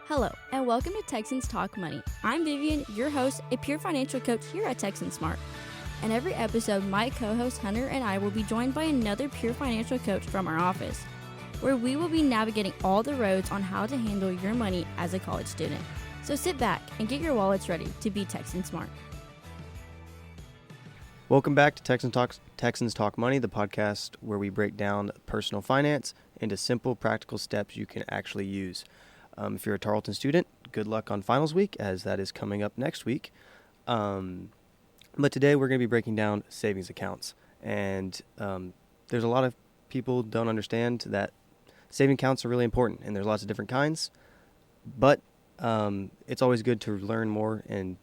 Hello, and welcome to Texans Talk Money. I'm Vivian, your host, a pure financial coach here at Texans Smart. In every episode, my co-host Hunter and I will be joined by another pure financial coach from our office, where we will be navigating all the roads on how to handle your money as a college student. So sit back and get your wallets ready to be Texans Smart. Welcome back to Texans Talk Money, the podcast where we break down personal finance into simple, practical steps you can actually use. If you're a Tarleton student, good luck on finals week, as that is coming up next week. But today we're going to be breaking down savings accounts. And there's a lot of people don't understand that saving accounts are really important, and there's lots of different kinds. But it's always good to learn more and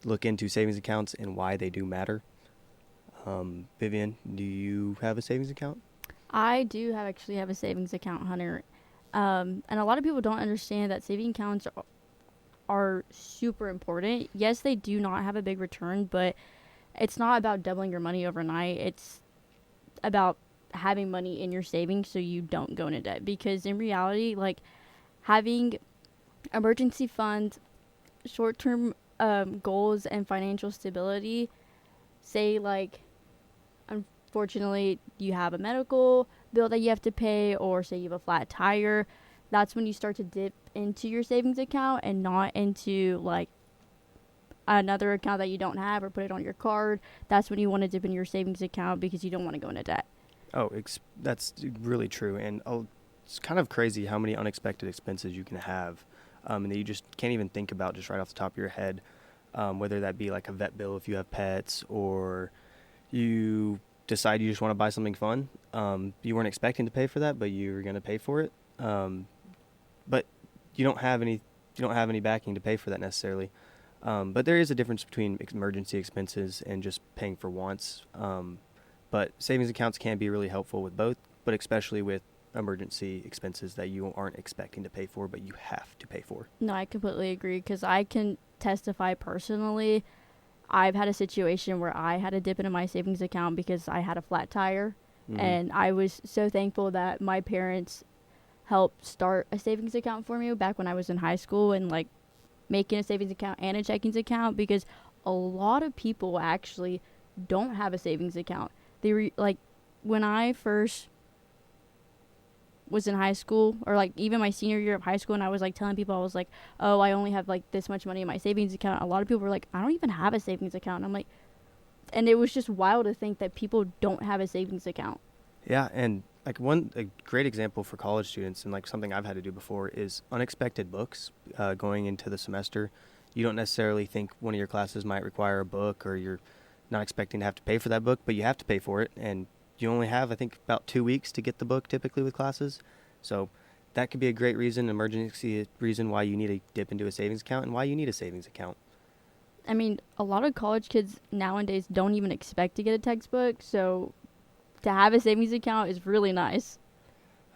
look into savings accounts and why they do matter. Vivian, do you have a savings account? I do actually have a savings account, Hunter. And a lot of people don't understand that saving accounts are super important. Yes, they do not have a big return, but it's not about doubling your money overnight. It's about having money in your savings so you don't go into debt. Because in reality, like, having emergency funds, short-term goals, and financial stability, say, like, unfortunately, you have a medical bill that you have to pay, or say you have a flat tire, that's when you start to dip into your savings account and not into like another account that you don't have, or put it on your card. That's when you want to dip in your savings account because you don't want to go into debt. Oh, that's really true. And it's kind of crazy how many unexpected expenses you can have and that you just can't even think about just right off the top of your head, whether that be like a vet bill if you have pets, or you decide you just want to buy something fun. You weren't expecting to pay for that, but you were going to pay for it. But you don't have any backing to pay for that necessarily. But there is a difference between emergency expenses and just paying for wants. But savings accounts can be really helpful with both, but especially with emergency expenses that you aren't expecting to pay for, but you have to pay for. No, I completely agree, because I can testify personally. I've had a situation where I had to dip into my savings account because I had a flat tire. Mm-hmm. And I was so thankful that my parents helped start a savings account for me back when I was in high school, and like making a savings account and a checkings account, because a lot of people actually don't have a savings account. Like when I first was in high school, or like even my senior year of high school, and I was like telling people, I was like, oh, I only have like this much money in my savings account. A lot of people were like, I don't even have a savings account. And I'm like, and it was just wild to think that people don't have a savings account. Yeah, and like a great example for college students, and like something I've had to do before, is unexpected books going into the semester. You don't necessarily think one of your classes might require a book, or you're not expecting to have to pay for that book, but you have to pay for it, and you only have, I think, about 2 weeks to get the book typically with classes. So that could be a great reason, emergency reason why you need to dip into a savings account and why you need a savings account. I mean, a lot of college kids nowadays don't even expect to get a textbook, so to have a savings account is really nice.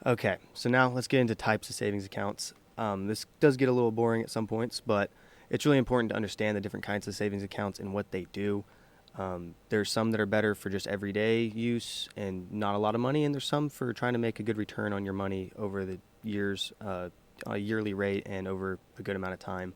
Okay, so now let's get into types of savings accounts. This does get a little boring at some points, but it's really important to understand the different kinds of savings accounts and what they do. There's some that are better for just everyday use and not a lot of money, and there's some for trying to make a good return on your money over the years, on a yearly rate and over a good amount of time.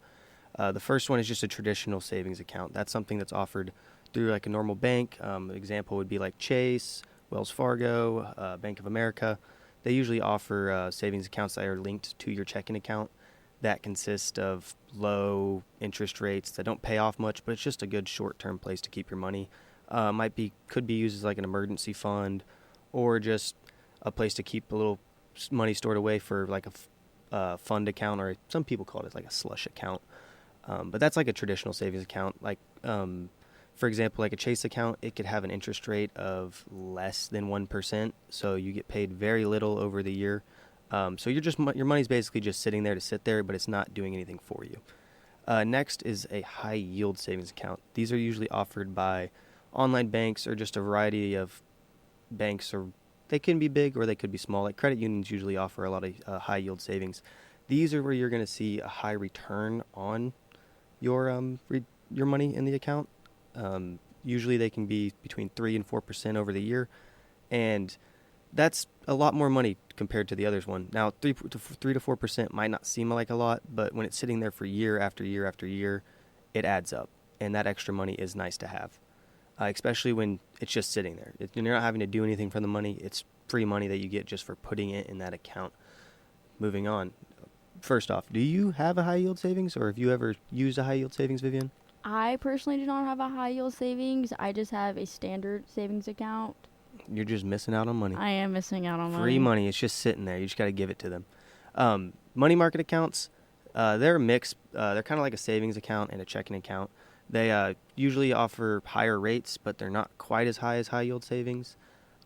The first one is just a traditional savings account. That's something that's offered through like a normal bank. Example would be like Chase, Wells Fargo, Bank of America. They usually offer savings accounts that are linked to your checking account that consist of low interest rates that don't pay off much, but it's just a good short-term place to keep your money. Could be used as like an emergency fund, or just a place to keep a little money stored away for like a fund account, or some people call it like a slush account. But that's like a traditional savings account. Like, for example, like a Chase account, it could have an interest rate of less than 1%, so you get paid very little over the year. So your money's basically just sitting there to sit there, but it's not doing anything for you. Next is a high yield savings account. These are usually offered by online banks or just a variety of banks, or they can be big or they could be small. Like credit unions usually offer a lot of high yield savings. These are where you're going to see a high return on your money in the account. Usually they can be between 3 and 4% over the year, and that's a lot more money compared to the others one. Now, 3 to 4% might not seem like a lot, but when it's sitting there for year after year after year, it adds up, and that extra money is nice to have, especially when it's just sitting there. You're not having to do anything for the money. It's free money that you get just for putting it in that account. Moving on. First off, do you have a high yield savings, or have you ever used a high yield savings, Vivian? I personally do not have a high yield savings. I just have a standard savings account. You're just missing out on money. I am missing out on Free money. It's just sitting there. You just got to give it to them. Money market accounts, they're a mix. They're kind of like a savings account and a checking account. They usually offer higher rates, but they're not quite as high as high yield savings.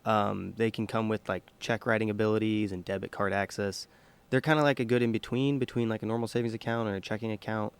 They can come with like check writing abilities and debit card access. They're kind of like a good in between like a normal savings account and a checking account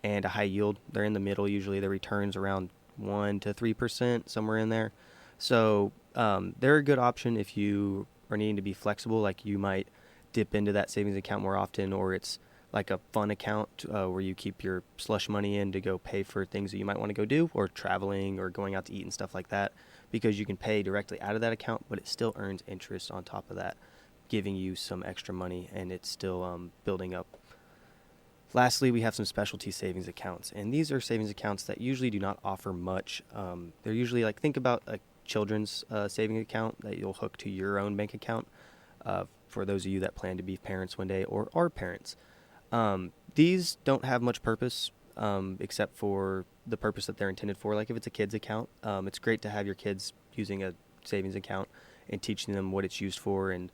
and a high yield. They're in the middle usually. The returns around 1 to 3%, somewhere in there. So they're a good option if you are needing to be flexible. Like you might dip into that savings account more often, or it's like a fun account where you keep your slush money in to go pay for things that you might want to go do, or traveling or going out to eat and stuff like that, because you can pay directly out of that account, but it still earns interest on top of that, giving you some extra money, and it's still building up. Lastly, we have some specialty savings accounts, and these are savings accounts that usually do not offer much. They're usually like, think about a children's saving account that you'll hook to your own bank account for those of you that plan to be parents one day or are parents. These don't have much purpose except for the purpose that they're intended for. Like if it's a kid's account, it's great to have your kids using a savings account and teaching them what it's used for and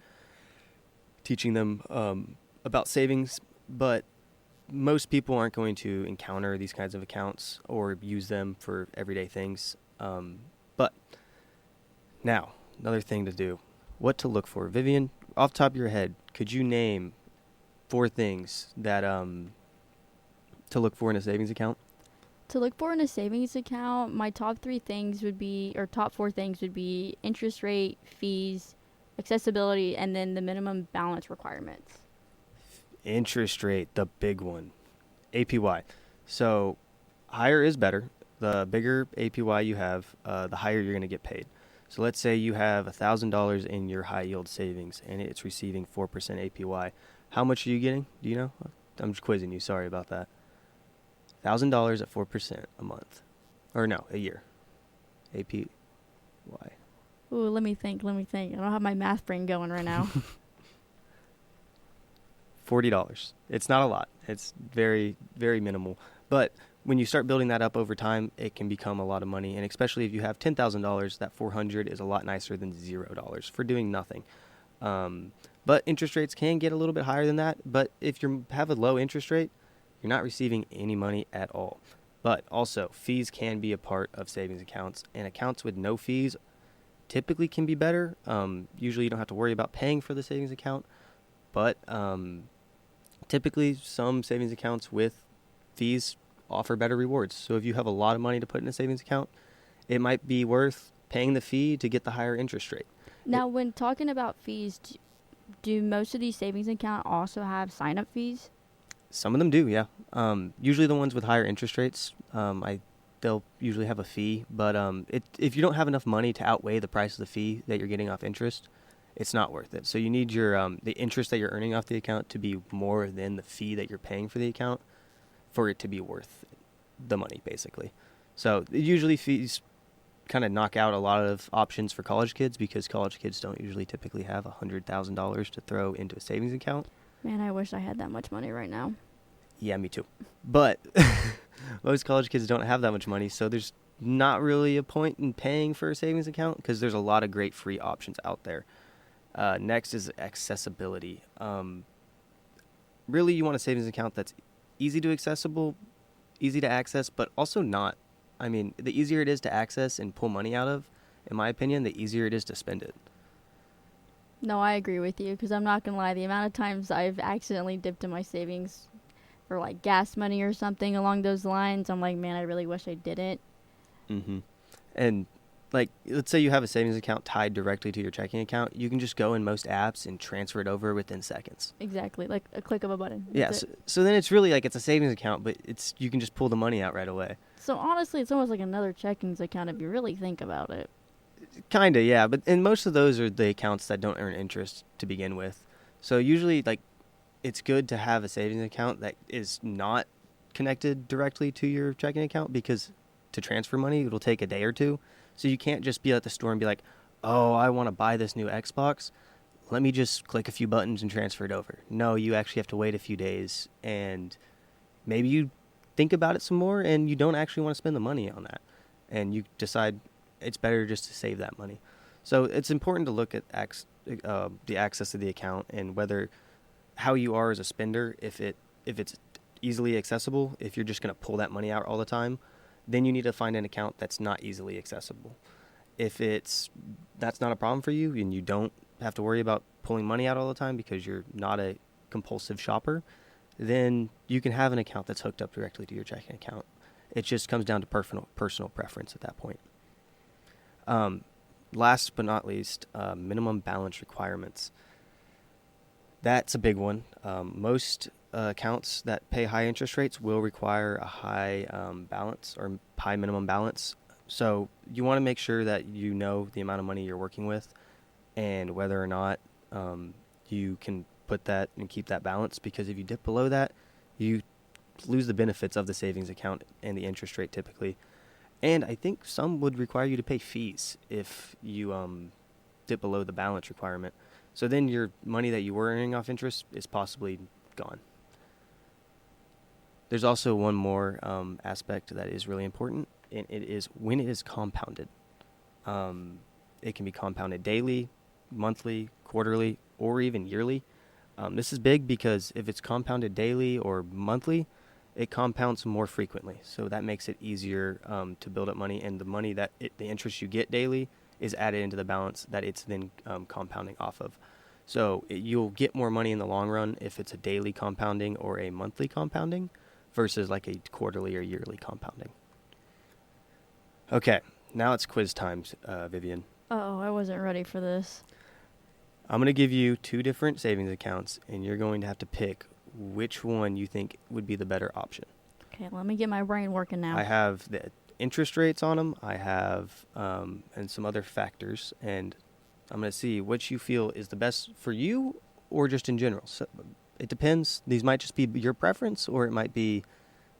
teaching them about savings, but most people aren't going to encounter these kinds of accounts or use them for everyday things. But now, another thing to do, what to look for. Vivian, off the top of your head, could you name 4 things that to look for in a savings account? To look for in a savings account, my top 4 things would be interest rate, fees, accessibility, and then the minimum balance requirements. Interest rate, the big one. APY. So higher is better. The bigger APY you have, the higher you're going to get paid. So let's say you have $1,000 in your high yield savings and it's receiving 4% APY. How much are you getting? Do you know? I'm just quizzing you. Sorry about that. $1,000 at 4% a month. Or no, a year. APY. Ooh, let me think. I don't have my math brain going right now. $40. It's not a lot. It's very, very minimal. But when you start building that up over time, it can become a lot of money. And especially if you have $10,000, that $400 is a lot nicer than $0 for doing nothing. But interest rates can get a little bit higher than that. But if you have a low interest rate, you're not receiving any money at all. But also, fees can be a part of savings accounts. And accounts with no fees typically can be better. Usually you don't have to worry about paying for the savings account. But typically some savings accounts with fees offer better rewards. So if you have a lot of money to put in a savings account, it might be worth paying the fee to get the higher interest rate. Now, when talking about fees, do most of these savings accounts also have sign-up fees? Some of them do, yeah. Usually the ones with higher interest rates, they'll usually have a fee. But if you don't have enough money to outweigh the price of the fee that you're getting off interest, it's not worth it. So you need your the interest that you're earning off the account to be more than the fee that you're paying for the account for it to be worth the money, basically. So usually fees kind of knock out a lot of options for college kids because college kids don't usually typically have $100,000 to throw into a savings account. Man, I wish I had that much money right now. Yeah, me too. But most college kids don't have that much money, so there's not really a point in paying for a savings account because there's a lot of great free options out there. Next is accessibility. Really, you want a savings account that's easy to access, but also not. I mean, the easier it is to access and pull money out of, in my opinion, the easier it is to spend it. No, I agree with you because I'm not going to lie. The amount of times I've accidentally dipped in my savings for like gas money or something along those lines, I'm like, man, I really wish I didn't. Mm-hmm. And like, let's say you have a savings account tied directly to your checking account. You can just go in most apps and transfer it over within seconds. Exactly, like a click of a button. Yeah, so then it's really like it's a savings account, but you can just pull the money out right away. So honestly, it's almost like another checkings account if you really think about it. Kind of, yeah. But and most of those are the accounts that don't earn interest to begin with. So usually, like, it's good to have a savings account that is not connected directly to your checking account, because to transfer money, it'll take a day or two. So you can't just be at the store and be like, oh, I want to buy this new Xbox. Let me just click a few buttons and transfer it over. No, you actually have to wait a few days, and maybe you think about it some more and you don't actually want to spend the money on that. And you decide it's better just to save that money. So it's important to look at the access to the account and whether how you are as a spender. If it's easily accessible, if you're just going to pull that money out all the time, then you need to find an account that's not easily accessible. If that's not a problem for you and you don't have to worry about pulling money out all the time because you're not a compulsive shopper, then you can have an account that's hooked up directly to your checking account. It just comes down to personal preference at that point. Last but not least, minimum balance requirements. That's a big one. Most accounts that pay high interest rates will require a high balance or high minimum balance. So you want to make sure that you know the amount of money you're working with and whether or not you can put that and keep that balance, because if you dip below that, you lose the benefits of the savings account and the interest rate typically. And I think some would require you to pay fees if you dip below the balance requirement. So then your money that you were earning off interest is possibly gone. There's also one more aspect that is really important, and it is when it is compounded. It can be compounded daily, monthly, quarterly, or even yearly. This is big because if it's compounded daily or monthly, it compounds more frequently. So that makes it easier to build up money, and the money the interest you get daily is added into the balance that it's then compounding off of. So you'll get more money in the long run if it's a daily compounding or a monthly compounding versus like a quarterly or yearly compounding. Okay, now it's quiz times, Vivian. Oh, I wasn't ready for this. I'm going to give you two different savings accounts, and you're going to have to pick which one you think would be the better option. Okay, let me get my brain working now. I have the interest rates on them. I have and some other factors, and I'm going to see which you feel is the best for you or just in general. So it depends. These might just be your preference, or it might be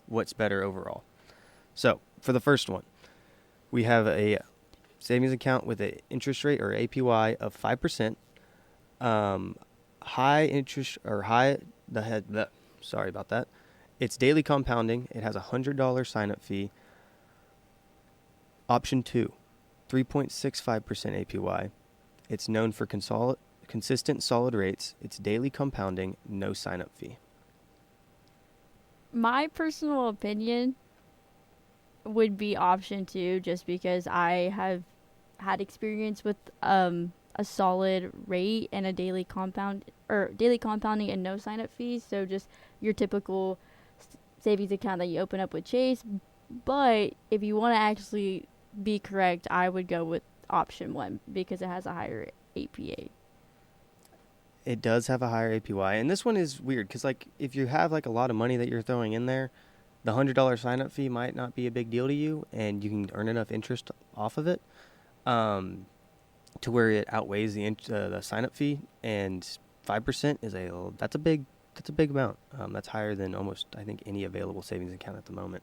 what's better overall. So for the first one, we have a savings account with an interest rate or APY of 5%. High interest or high sorry about that. It's daily compounding. It has a $100 sign-up fee. Option 2, 3.65% APY. It's known for consistent solid rates. It's daily compounding, no sign-up fee. My personal opinion would be option 2, just because I have had experience with a solid rate and a daily compounding and no sign up fees. So just your typical savings account that you open up with Chase. But if you want to actually be correct, I would go with option 1 because it has a higher APA. It does have a higher APY, and this one is weird because, like, if you have like a lot of money that you're throwing in there, the $100 sign-up fee might not be a big deal to you, and you can earn enough interest off of it to where it outweighs the sign-up fee. And 5% is that's a big amount. That's higher than almost, I think, any available savings account at the moment.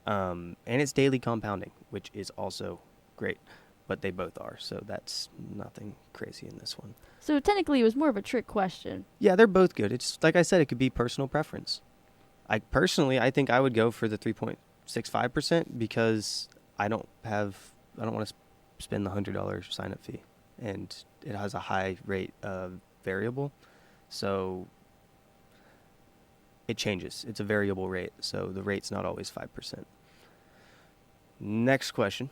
And it's daily compounding, which is also great, but they both are, so that's nothing crazy in this one. So technically, it was more of a trick question. Yeah, they're both good. It's like I said, it could be personal preference. I think I would go for the 3.65% because I don't want to spend the $100 sign-up fee, and it has a high rate of variable, so it changes. It's a variable rate, so the rate's not always 5%. Next question.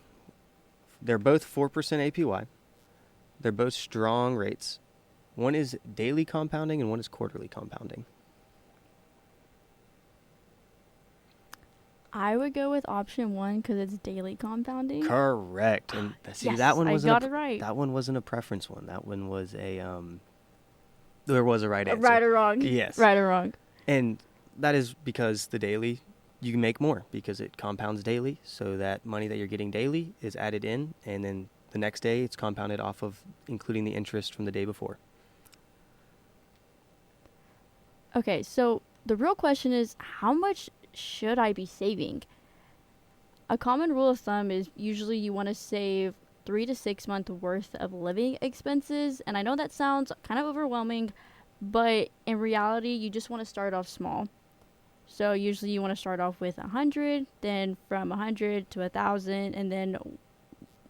They're both 4% APY. They're both strong rates. One is daily compounding and one is quarterly compounding. I would go with option 1 because it's daily compounding. Correct. And see, yes, that one wasn't I got it right. That one wasn't a preference one. That one was there was a right answer. Right or wrong. Yes. Right or wrong. And that is because the daily, you can make more because it compounds daily. So that money that you're getting daily is added in, and then the next day it's compounded off of including the interest from the day before. Okay, so the real question is, how much should I be saving? A common rule of thumb is usually you want to save 3 to 6 months worth of living expenses. And I know that sounds kind of overwhelming, but in reality, you just want to start off small. So usually you want to start off with 100, then from 100 to 1,000, and then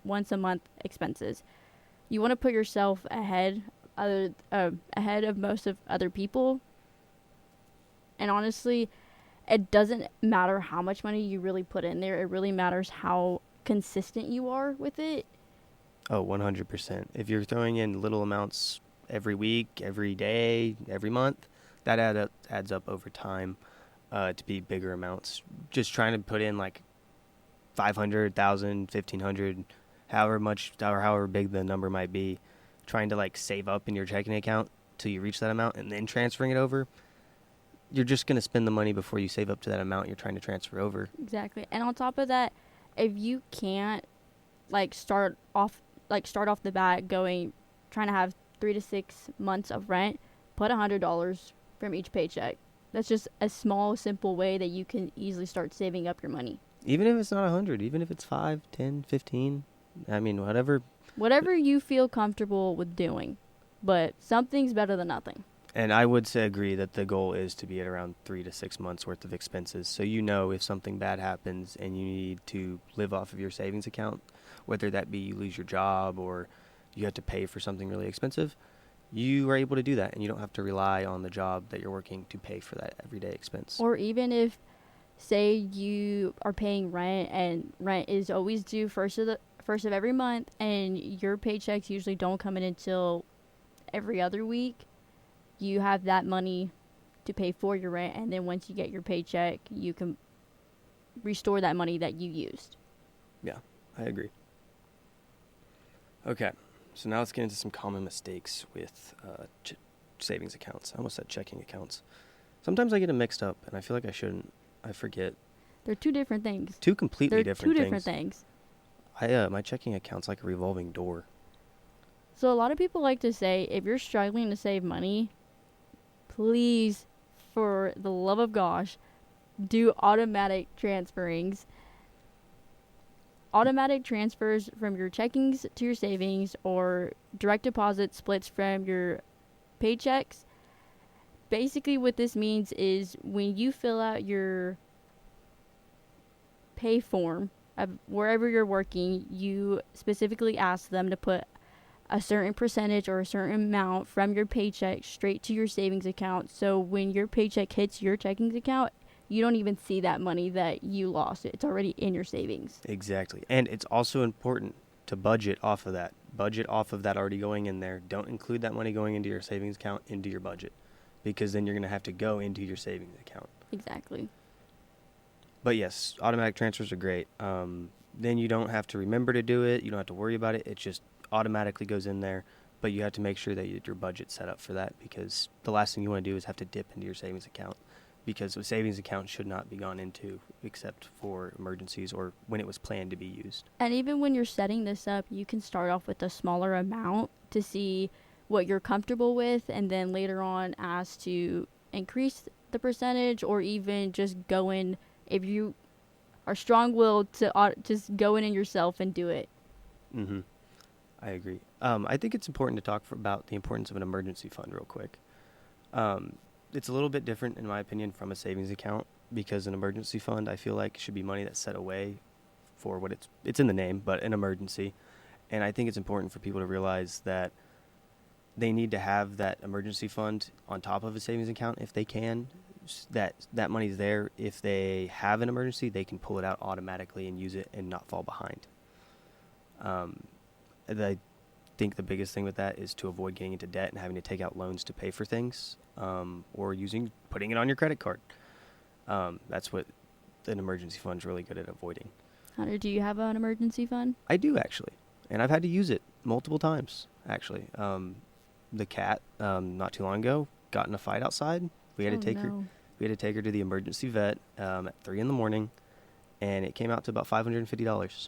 once a month expenses. You want to put yourself ahead of most of other people. And honestly, it doesn't matter how much money you really put in there. It really matters how consistent you are with it. Oh, 100%. If you're throwing in little amounts every week, every day, every month, that adds up over time to be bigger amounts. Just trying to put in like 500, 1,000, 1,500, however big the number might be, trying to like save up in your checking account till you reach that amount and then transferring it over, you're just going to spend the money before you save up to that amount you're trying to transfer over. Exactly. And on top of that, if you can't start off the bat trying to have 3 to 6 months of rent, put $100 from each paycheck. That's just a small, simple way that you can easily start saving up your money. Even if it's not 100, even if it's 5, 10, 15, I mean, whatever. Whatever you feel comfortable with doing, but something's better than nothing. And I would agree that the goal is to be at around 3 to 6 months worth of expenses. So if something bad happens and you need to live off of your savings account, whether that be you lose your job or you have to pay for something really expensive, you are able to do that, and you don't have to rely on the job that you're working to pay for that everyday expense. Or even if, say, you are paying rent and rent is always due first of every month, and your paychecks usually don't come in until every other week, you have that money to pay for your rent, and then once you get your paycheck, you can restore that money that you used. Yeah, I agree. Okay, so now let's get into some common mistakes with savings accounts. I almost said checking accounts. Sometimes I get them mixed up, and I feel like I shouldn't. I forget. They're two different things. Two completely different things. Two different things. My checking account's like a revolving door. So a lot of people like to say, if you're struggling to save money, please, for the love of gosh, do automatic transferings. Automatic transfers from your checkings to your savings, or direct deposit splits from your paychecks. Basically what this means is when you fill out your pay form of wherever you're working, you specifically ask them to put a certain percentage or a certain amount from your paycheck straight to your savings account. So when your paycheck hits your checking account, you don't even see that money that you lost. It's already in your savings. Exactly. And it's also important to budget off of that. Budget off of that already going in there. Don't include that money going into your savings account into your budget, because then you're going to have to go into your savings account. Exactly. But yes, automatic transfers are great. Then you don't have to remember to do it. You don't have to worry about it. It just automatically goes in there. But you have to make sure that your budget's set up for that, because the last thing you want to do is have to dip into your savings account, because a savings account should not be gone into except for emergencies or when it was planned to be used. And even when you're setting this up, you can start off with a smaller amount to see what you're comfortable with, and then later on ask to increase the percentage, or even just go in if you are strong-willed to just go in yourself and do it. Mm-hmm. I agree. I think it's important to talk about the importance of an emergency fund real quick. It's a little bit different, in my opinion, from a savings account, because an emergency fund, I feel like, should be money that's set away for what it's in the name, but an emergency. And I think it's important for people to realize that they need to have that emergency fund on top of a savings account if they can. That money's there. If they have an emergency, they can pull it out automatically and use it and not fall behind. I think the biggest thing with that is to avoid getting into debt and having to take out loans to pay for things, or putting it on your credit card. That's what an emergency fund is really good at avoiding. Hunter, do you have an emergency fund? I do, actually, and I've had to use it multiple times, actually. The cat, not too long ago, got in a fight outside. We had to take her to the emergency vet at 3 a.m, and it came out to about $550.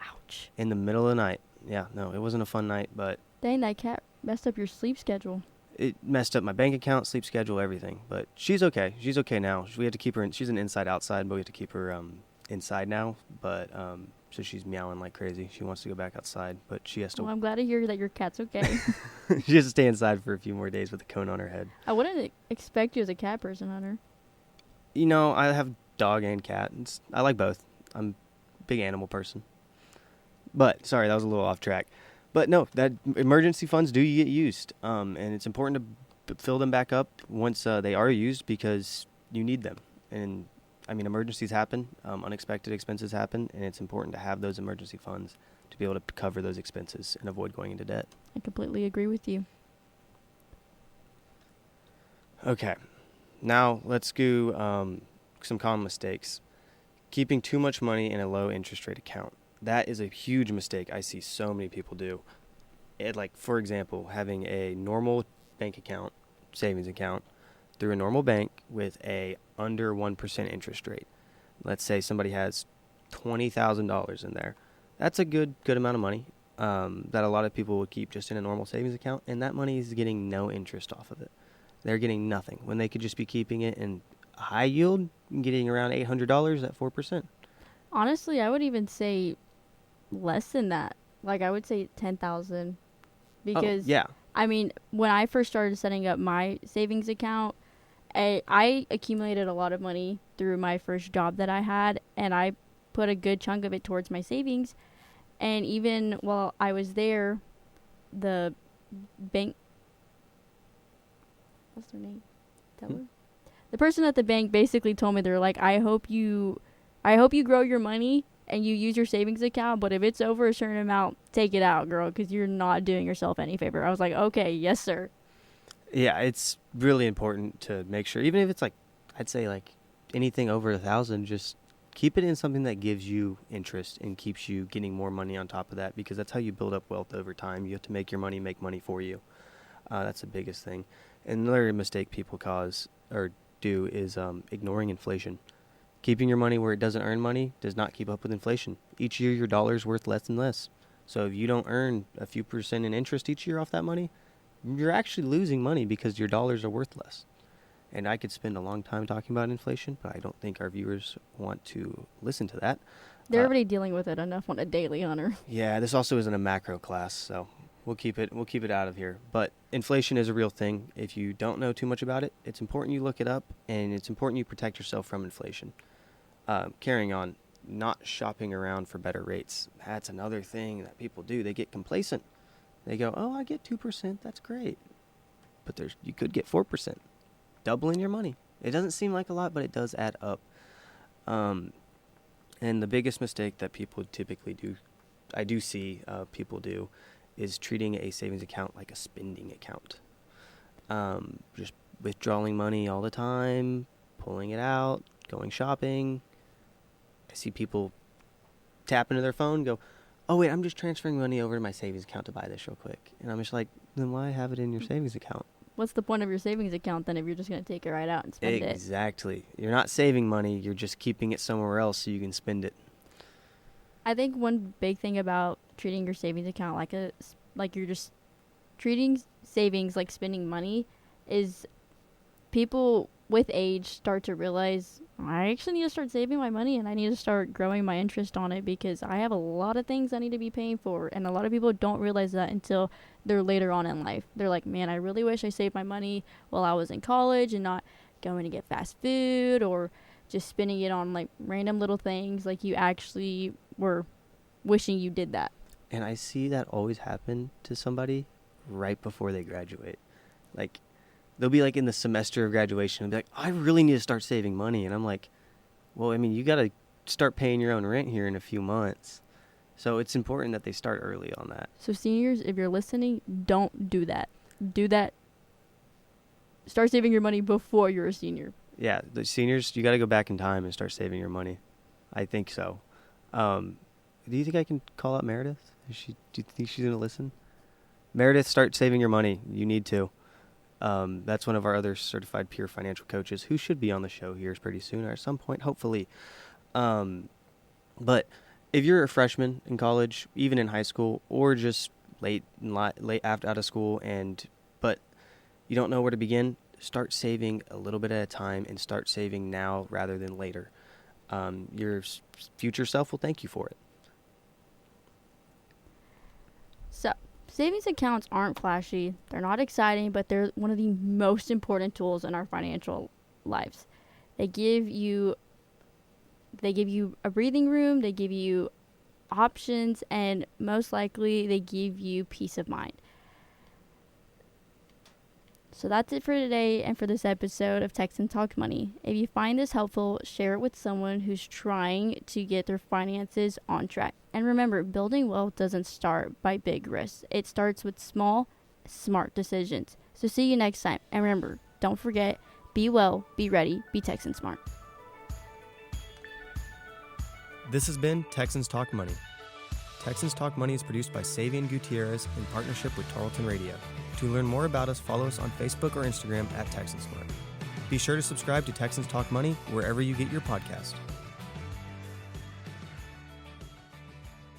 Ouch. In the middle of the night. Yeah, no, it wasn't a fun night, but Dang, that cat messed up your sleep schedule. it messed up my bank account, sleep schedule, everything. But she's okay. She's okay now. We have to keep her in. She's an inside outside, but we have to keep her inside now. But so she's meowing like crazy. She wants to go back outside, but she has Well, to. I'm glad to hear that your cat's okay. She has to stay inside for a few more days with a cone on her head. I wouldn't expect you as a cat person, Hunter. You know, I have dog and cat. I like both. I'm a big animal person. But sorry, that was a little off track. But no, that emergency funds do get used, and it's important to fill them back up once they are used because you need them. And I mean, emergencies happen, unexpected expenses happen, and it's important to have those emergency funds to be able to cover those expenses and avoid going into debt. I completely agree with you. Okay, now let's do some common mistakes. Keeping too much money in a low interest rate account. That is a huge mistake I see so many people do. Like, for example, having a normal bank account, savings account, through a normal bank with a under 1% interest rate. Let's say somebody has $20,000 in there. That's a good amount of money that a lot of people would keep just in a normal savings account, and that money is getting no interest off of it. They're getting nothing when they could just be keeping it in high yield, getting around $800 at 4%. Honestly, I would even say less than that. Like I would say 10,000 because Yeah. I mean, when I first started setting up my savings account, I accumulated a lot of money through my first job that I had, and I put a good chunk of it towards my savings. And even while I was there, the bank, what's their name? Teller? The person at the bank basically told me, they're like, I hope you grow your money and you use your savings account, but if it's over a certain amount, take it out, girl, because you're not doing yourself any favor. I was like, okay, yes, sir. Yeah, it's really important to make sure, even if it's like, I'd say like anything over 1,000, just keep it in something that gives you interest and keeps you getting more money on top of that, because that's how you build up wealth over time. You have to make your money make money for you. That's the biggest thing. Another mistake people cause or do is ignoring inflation. Keeping your money where it doesn't earn money does not keep up with inflation. Each year your dollar's worth less and less. So if you don't earn a few percent in interest each year off that money, you're actually losing money because your dollars are worth less. And I could spend a long time talking about inflation, but I don't think our viewers want to listen to that. They're already dealing with it enough on a daily, Hunter. Yeah, this also isn't a macro class, so we'll keep it out of here. But inflation is a real thing. If you don't know too much about it, it's important you look it up, and it's important you protect yourself from inflation. Carrying on, not shopping around for better rates. That's another thing that people do. They get complacent. They go, oh, I get 2%. That's great. But you could get 4%. Doubling your money. It doesn't seem like a lot, but it does add up. And the biggest mistake that people typically do, I do see people do, is treating a savings account like a spending account. Just withdrawing money all the time, pulling it out, going shopping. I see people tap into their phone and go, oh, wait, I'm just transferring money over to my savings account to buy this real quick. And I'm just like, then why have it in your savings account? What's the point of your savings account then if you're just going to take it right out and spend it? Exactly. You're not saving money. You're just keeping it somewhere else so you can spend it. I think one big thing about treating your savings account like you're just treating savings like spending money is people with age start to realize, I actually need to start saving my money and I need to start growing my interest on it because I have a lot of things I need to be paying for. And a lot of people don't realize that until they're later on in life. They're like, man, I really wish I saved my money while I was in college and not going to get fast food or just spending it on like random little things. Like you actually were wishing you did that. And I see that always happen to somebody right before they graduate. Like, they'll be like in the semester of graduation and be like, I really need to start saving money. And I'm like, well, I mean, you got to start paying your own rent here in a few months. So it's important that they start early on that. So seniors, if you're listening, don't do that. Do that. Start saving your money before you're a senior. Yeah, the seniors, you got to go back in time and start saving your money. I think so. Do you think I can call out Meredith? Do you think she's going to listen? Meredith, start saving your money. You need to. That's one of our other certified peer financial coaches who should be on the show here pretty soon or at some point, hopefully. But if you're a freshman in college, even in high school, or just late after out of school, but you don't know where to begin, start saving a little bit at a time and start saving now rather than later. Your future self will thank you for it. So, savings accounts aren't flashy, they're not exciting, but they're one of the most important tools in our financial lives. They give you a breathing room, they give you options, and most likely they give you peace of mind. So that's it for today and for this episode of Texans Talk Money. If you find this helpful, share it with someone who's trying to get their finances on track. And remember, building wealth doesn't start by big risks. It starts with small, smart decisions. So see you next time. And remember, don't forget, be well, be ready, be Texan smart. This has been Texans Talk Money. Texans Talk Money is produced by Savian Gutierrez in partnership with Tarleton Radio. To learn more about us, follow us on Facebook or Instagram at Texans Smart. Be sure to subscribe to Texans Talk Money wherever you get your podcast.